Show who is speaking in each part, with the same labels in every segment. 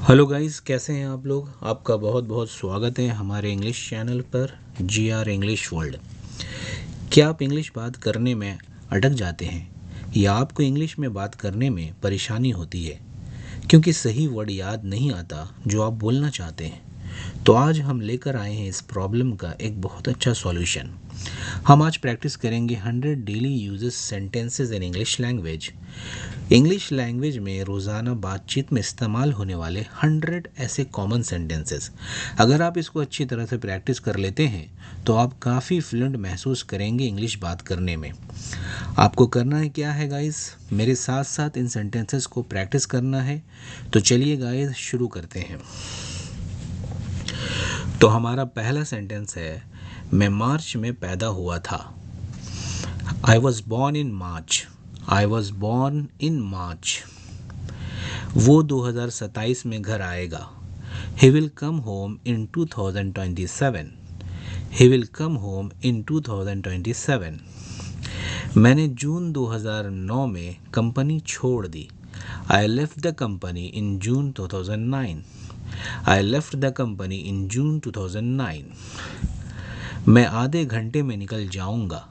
Speaker 1: Hello guys, कैसे हैं आप लोग। आपका बहुत बहुत स्वागत है हमारे इंग्लिश चैनल पर GR इंग्लिश वर्ल्ड। क्या आप इंग्लिश बात करने में अटक जाते हैं या आपको इंग्लिश में बात करने में परेशानी होती है क्योंकि सही वर्ड याद नहीं आता जो आप बोलना चाहते हैं? तो आज हम लेकर आए हैं इस प्रॉब्लम का एक बहुत अच्छा सॉल्यूशन। हम आज प्रैक्टिस करेंगे 100 daily uses sentences in English language. English language में रोज़ाना बातचीत में इस्तेमाल होने वाले 100 ऐसे कॉमन सेंटेंसेस। अगर आप इसको अच्छी तरह से प्रैक्टिस कर लेते हैं तो आप काफ़ी फ्लुएंट महसूस करेंगे इंग्लिश बात करने में। आपको करना है क्या है गाइस, मेरे साथ साथ इन सेंटेंसेस को प्रैक्टिस करना है। तो चलिए गाइस शुरू करते हैं। तो हमारा पहला सेंटेंस है, मैं मार्च में पैदा हुआ था। I was born in March. I was born in March. वो 2027 में घर आएगा। He will come home in 2027। He will come home in 2027। मैंने जून 2009 में कंपनी छोड़ दी। I left the company in June 2009। I left the company in June 2009। मैं आधे घंटे में निकल जाऊंगा।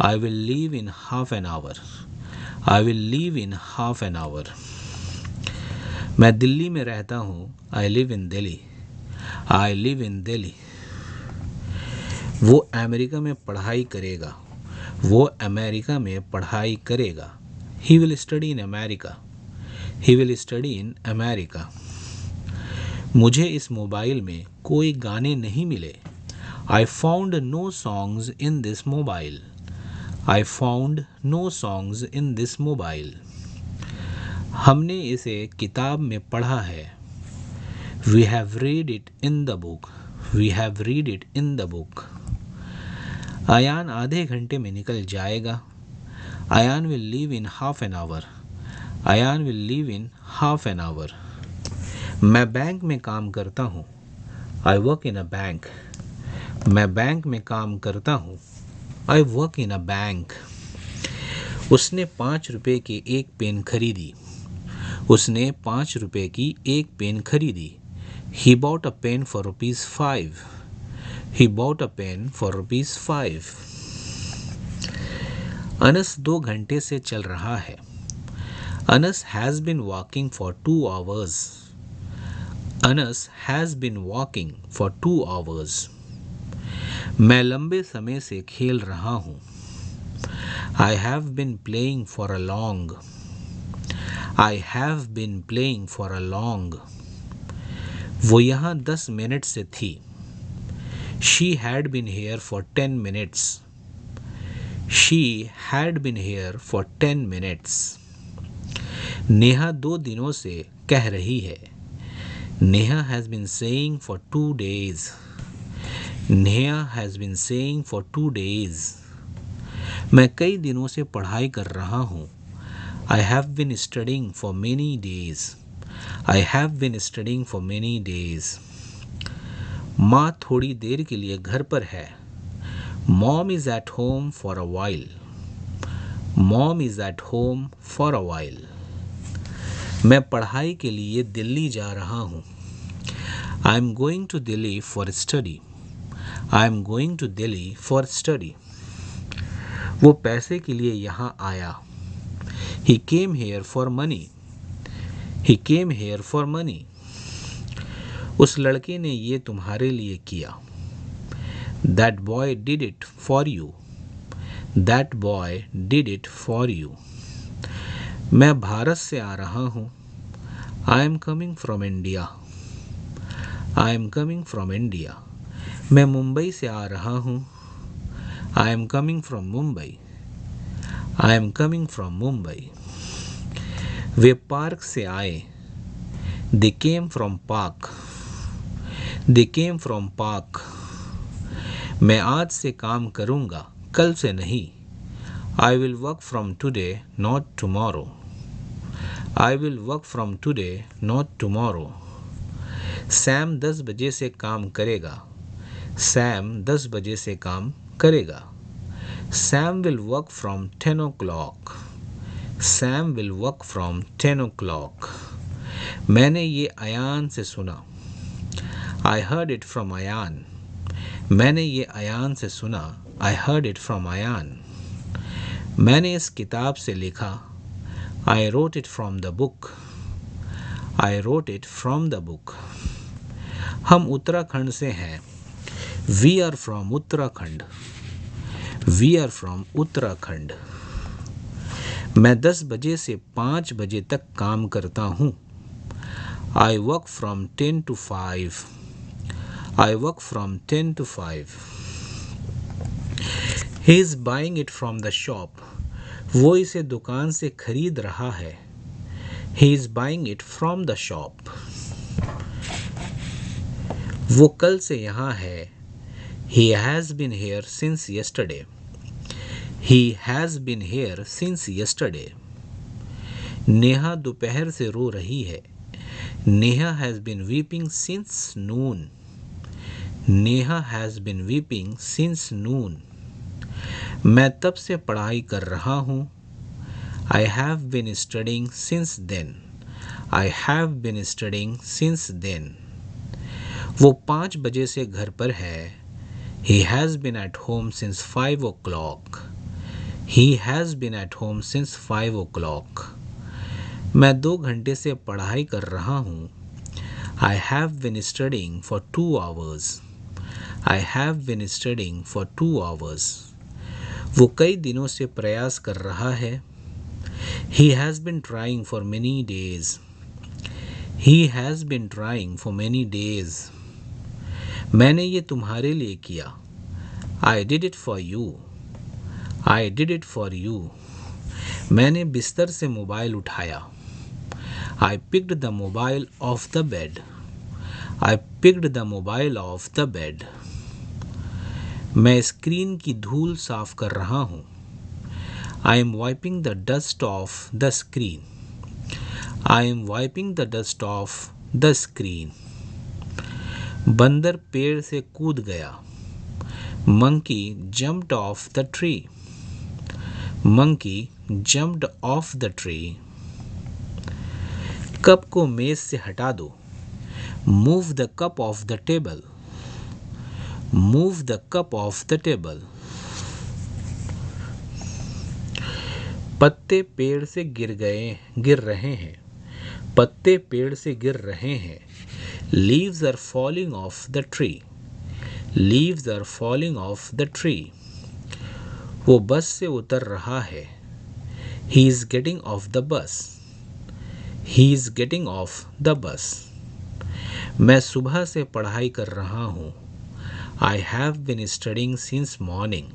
Speaker 1: I will leave in half an hour. I will leave in half an our. मैं दिल्ली में रहता हूँ। I live in Delhi. I live in Delhi. वो अमेरिका में पढ़ाई करेगा। वो अमेरिका में पढ़ाई करेगा। He will study in America. He will study in America. मुझे इस मोबाइल में कोई गाने नहीं मिले। I found no songs in this mobile. I found no songs in this mobile. हमने इसे किताब में पढ़ा है। We have read it in the book. We have read it in the book. Ayaan आधे घंटे में निकल जाएगा। Ayaan will leave in half an hour. Ayan will leave in half an our. मैं बैंक में काम करता हूँ। I work in a bank. मैं बैंक में काम करता हूँ। I work in a bank. उसने 5 रुपए की एक पेन खरीदी। उसने 5 रुपए की एक पेन खरीदी। He bought a pen for ₹5. He bought a pen for ₹5. Anas 2 घंटे से चल रहा है। Anas has been walking for 2 hours. Anas has been walking for 2 hours. मैं लंबे समय से खेल रहा हूँ। I have been playing for a long. I have been playing for a long. वो यहाँ 10 मिनट से थी। She had been here for 10 minutes. She had been here for 10 minutes. Neha 2 दिनों से कह रही है। Neha has been saying for 2 days. Neha has been saying for 2 days. मैं कई दिनों से पढ़ाई कर रहा हूँ। I have been studying for many days. I have been studying for many days. माँ थोड़ी देर के लिए घर पर है। Mom is at home for a while. Mom is at home for a while. मैं पढ़ाई के लिए दिल्ली जा रहा हूँ। I am going to Delhi for study. I am going to Delhi for study. वो पैसे के लिए यहाँ आया। He came here for money. He came here for money. उस लड़के ने ये तुम्हारे लिए किया। That boy did it for you. That boy did it for you. मैं भारत से आ रहा हूँ। I am coming from India. I am coming from India. मैं मुंबई से आ रहा हूँ। I am coming from Mumbai. I am coming from Mumbai. Way park से आए। They came from park. They came from park. मैं आज से काम करूँगा, कल से नहीं। I will work from today, not tomorrow. I will work from today, not tomorrow. Sam 10 बजे से काम करेगा। सैम 10 बजे से काम करेगा। Sam will work from 10 o'clock. Sam will work from 10 o'clock. मैंने ये अयान से सुना। I heard it from Ayan. मैंने ये अयान से सुना। I heard it from Ayan. मैंने इस किताब से लिखा। I wrote it from the book। I wrote it from the book। हम उत्तराखंड से हैं। We are from Uttarakhand. We are from Uttarakhand. मैं 10 बजे से 5 बजे तक काम करता हूँ। I work from 10 to 5। I work from 10 to 5। He is buying it from the shop। वो इसे दुकान से खरीद रहा है। He is buying it from the shop। वो कल से यहाँ है। He has been here since yesterday। He has been here since yesterday। Neha दोपहर से रो रही है। Neha has been weeping since noon। Neha has been weeping since noon। मैं तब से पढ़ाई कर रहा हूँ। I have been studying since then। I have been studying since then। वो 5 बजे से घर पर है। He has been at home since 5 o'clock। He has been at home since 5 o'clock। मैं 2 घंटे से पढ़ाई कर रहा हूँ। I have been studying for 2 hours। I have been studying for 2 hours। वो कई दिनों से प्रयास कर रहा है। He has been trying for many days। He has been trying for many days। मैंने ये तुम्हारे लिए किया। I did it for you। I did it for you। मैंने बिस्तर से मोबाइल उठाया। I picked the mobile off the bed। I picked the mobile off the bed। मैं स्क्रीन की धूल साफ कर रहा हूँ। I am wiping the dust off the screen। I am wiping the dust off the screen। बंदर पेड़ से कूद गया। Monkey jumped off the tree। Monkey jumped off the tree। Cup को मेज से हटा दो। Move the cup off the table। Move the cup off the table। पत्ते पेड़ से गिर रहे हैं। पत्ते पेड़ से गिर रहे हैं। Leaves are falling off the tree। Leaves are falling off the tree। वो बस से उतर रहा है। He is getting off the bus। He is getting off the bus। मैं सुबह से पढ़ाई कर रहा हूँ। I have been studying since morning।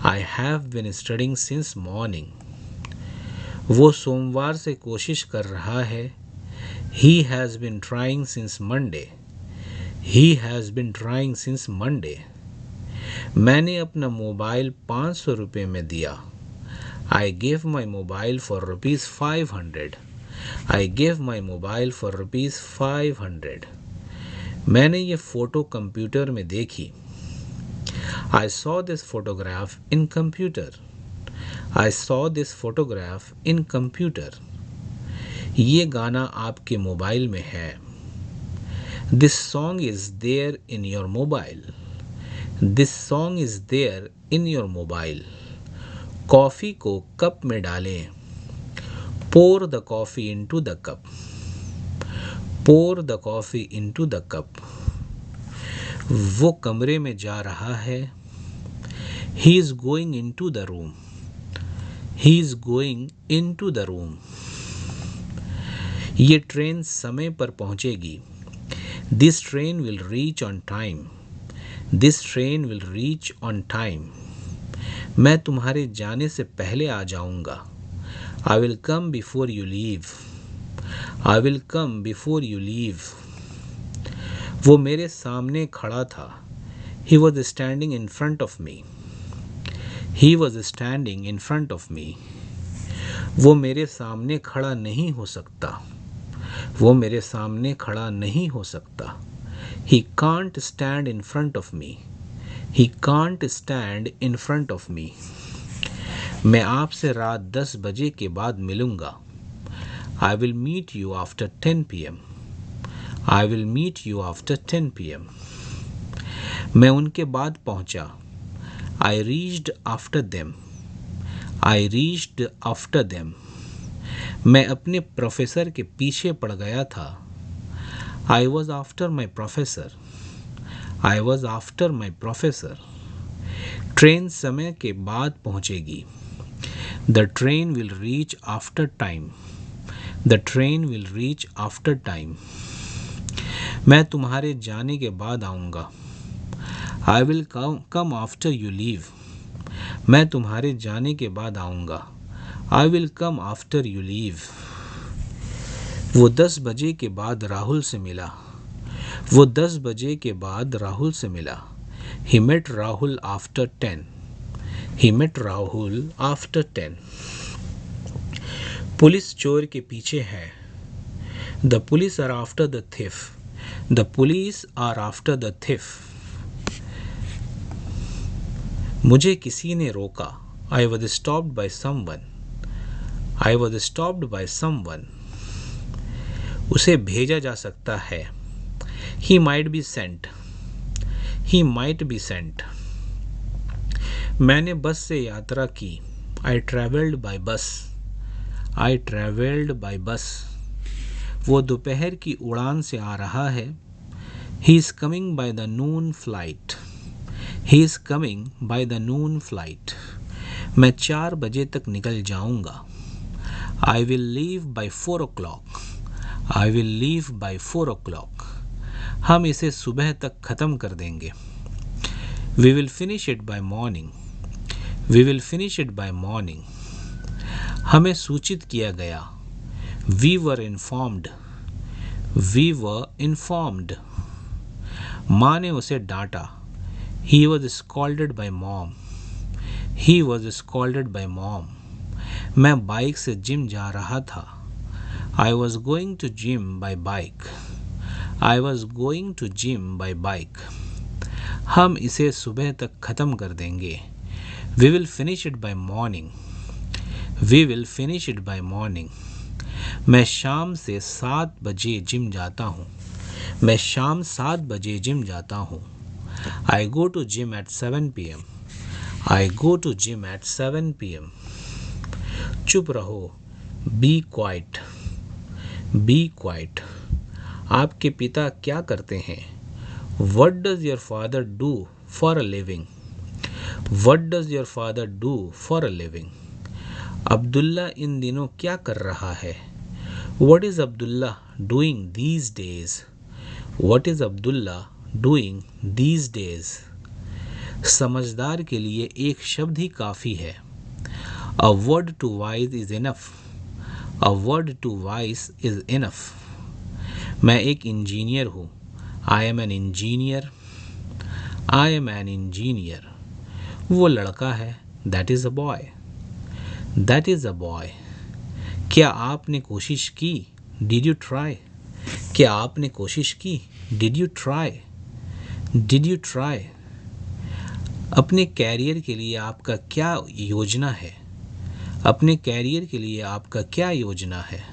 Speaker 1: I have been studying since morning। वो सोमवार से कोशिश कर रहा है। He has been trying since Monday। He has been trying since Monday। मैंने अपना मोबाइल 500 रुपये में दिया। I gave my mobile for rupees 500। I gave my mobile for rupees 500। मैंने ये फ़ोटो कंप्यूटर में देखी। I saw this photograph in computer। I saw this photograph in computer। ये गाना आपके मोबाइल में है। This song is there in your mobile। This song is there in your mobile। Coffee को कप में डालें। Pour the coffee into the cup। Pour the coffee into the cup। वो कमरे में जा रहा है। He is going into the room। He is going into the room। ये ट्रेन समय पर पहुंचेगी। This train will reach on time। This train will reach on time। मैं तुम्हारे जाने से पहले आ जाऊंगा। I will come before you leave। I will come before you leave। वो मेरे सामने खड़ा था। He was standing in front of me। He was standing in front of me। वो मेरे सामने खड़ा नहीं हो सकता। वो मेरे सामने खड़ा नहीं हो सकता। He can't stand in front of me। He can't stand in front of me। मैं आपसे रात 10 बजे के बाद मिलूंगा। I will meet you after 10 p.m. I will meet you after 10 p.m. मैं उनके बाद पहुंचा. I reached after them. I reached after them. मैं अपने प्रोफेसर के पीछे पड़ गया था. I was after my professor. I was after my professor. Train समय के बाद पहुंचेगी. The train will reach after time. The train will reach after time. मैं तुम्हारे जाने के बाद आऊँगा. I will come after you leave. मैं तुम्हारे जाने के बाद आऊँगा. I will come after you leave. वो 10 बजे के बाद राहुल से मिला. वो 10 बजे के बाद राहुल से मिला. He met Rahul after 10. He met Rahul after 10. Police चोर के पीछे है. The police are after the thief. The police are after the thief. मुझे किसी ने रोका. I was stopped by someone. I was stopped by someone. उसे भेजा जा सकता है. He might be sent. He might be sent. मैंने बस से यात्रा की. I traveled by bus. I traveled by bus. वो दोपहर की उड़ान से आ रहा है. He is coming by the noon flight. He is coming by the noon flight. मैं 4 बजे तक निकल जाऊंगा. I will leave by 4 o'clock. I will leave by 4 o'clock. हम इसे सुबह तक ख़त्म कर देंगे. We will finish it by morning. We will finish it by morning. हमें सूचित किया गया. We were informed. We were informed. माँ ने उसे डांटा. He was scolded by mom. He was scolded by mom. मैं बाइक से जिम जा रहा था. I was going to gym by bike. I was going to gym by bike. हम इसे सुबह तक ख़त्म कर देंगे. We will finish it by morning. We will finish it by morning. मैं शाम से 7 बजे जिम जाता हूँ. मैं शाम 7 बजे जिम जाता हूँ. I go to gym at 7 p.m. I go to gym at 7 p.m. चुप रहो. Be quiet. Be quiet. आपके पिता क्या करते हैं? What does your father do for a living? What does your father do for a living? Abdullah इन दिनों क्या कर रहा है? What is Abdullah doing these days? What is Abdullah doing these days? समझदार के लिए एक शब्द ही काफ़ी है. A word to wise is enough. A word to wise is enough. मैं एक इंजीनियर हूँ. I am an engineer. I am an engineer. वो लड़का है. That is a boy. That is a boy. क्या आपने कोशिश की? Did you try? क्या आपने कोशिश की? Did you try? Did you try? अपने कैरियर के लिए आपका क्या योजना है? अपने कैरियर के लिए आपका क्या योजना है?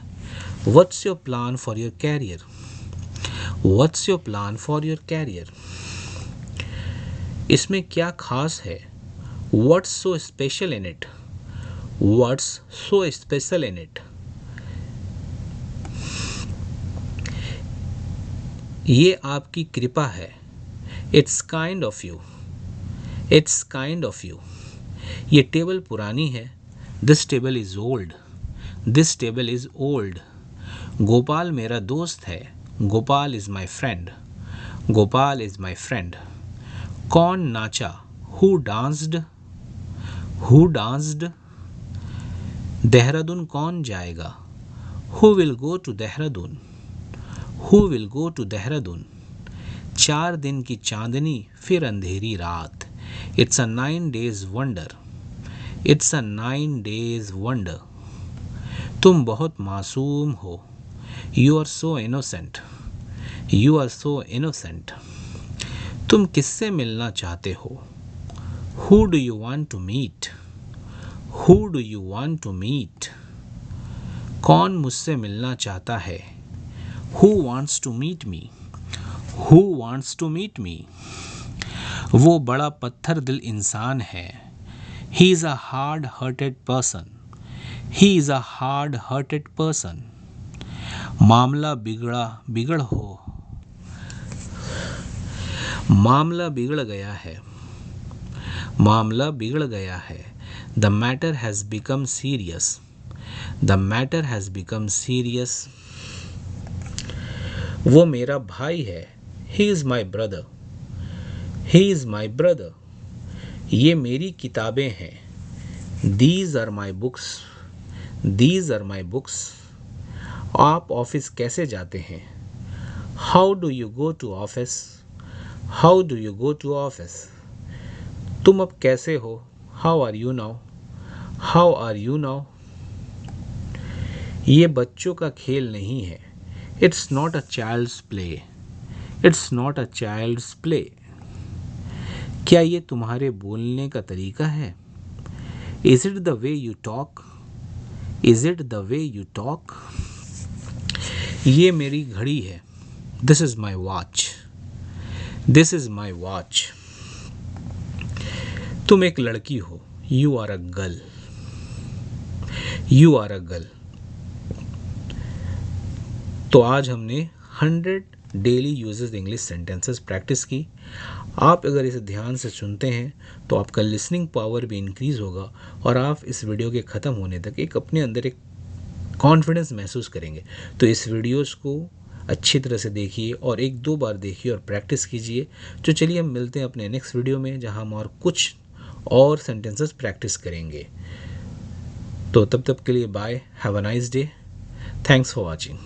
Speaker 1: What's your plan for your career? What's your plan for your career? इसमें क्या खास है? What's so special in it? What's so special in it? ये आपकी कृपा है. It's kind of you. It's kind of you. ये टेबल पुरानी है. This table is old. This table is old. Gopal मेरा दोस्त है. Gopal is my friend. Gopal is my friend. कौन नाचा? Who danced? Who danced? Dehradun कौन जाएगा? Who will go to Dehradun? Who will go to Dehradun? 4 दिन की चांदनी फिर अंधेरी रात. It's a 9 days wonder. It's a 9 days wonder. तुम बहुत मासूम हो. You are so innocent. You are so innocent. तुम किससे मिलना चाहते हो? Who do you want to meet? Who do you want to meet? कौन मुझसे मिलना चाहता है? Who wants to meet me? Who wants to meet me? वो बड़ा पत्थर दिल इंसान है. He is a hard-hearted person. He is a hard-hearted person. मामला बिगड़ गया है. मामला बिगड़ गया है. The matter has become serious. The matter has become serious. वो मेरा भाई है. He is my brother. He is my brother. ये मेरी किताबें हैं. These are my books. These are my books. आप ऑफिस कैसे जाते हैं? How do you go to office? How do you go to office? तुम अब कैसे हो? How are you now? How are you now? ये बच्चों का खेल नहीं है. It's not a child's play. It's not a child's play. क्या ये तुम्हारे बोलने का तरीका है? Is it the way you talk? Is it the way you talk? ये मेरी घड़ी है. This is my watch. This is my watch. तुम एक लड़की हो. You are a girl. You are a girl. तो आज हमने 100 daily uses English sentences practice की. आप अगर इसे ध्यान से सुनते हैं तो आपका लिसनिंग पावर भी इंक्रीज़ होगा और आप इस वीडियो के ख़त्म होने तक एक अपने अंदर एक कॉन्फिडेंस महसूस करेंगे. तो इस वीडियोस को अच्छी तरह से देखिए और 1-2 बार देखिए और प्रैक्टिस कीजिए. तो चलिए हम मिलते हैं अपने नेक्स्ट वीडियो में जहां हम और कुछ और सेंटेंसेस प्रैक्टिस करेंगे. तो तब तक के लिए bye. Have a nice day. Thanks for watching.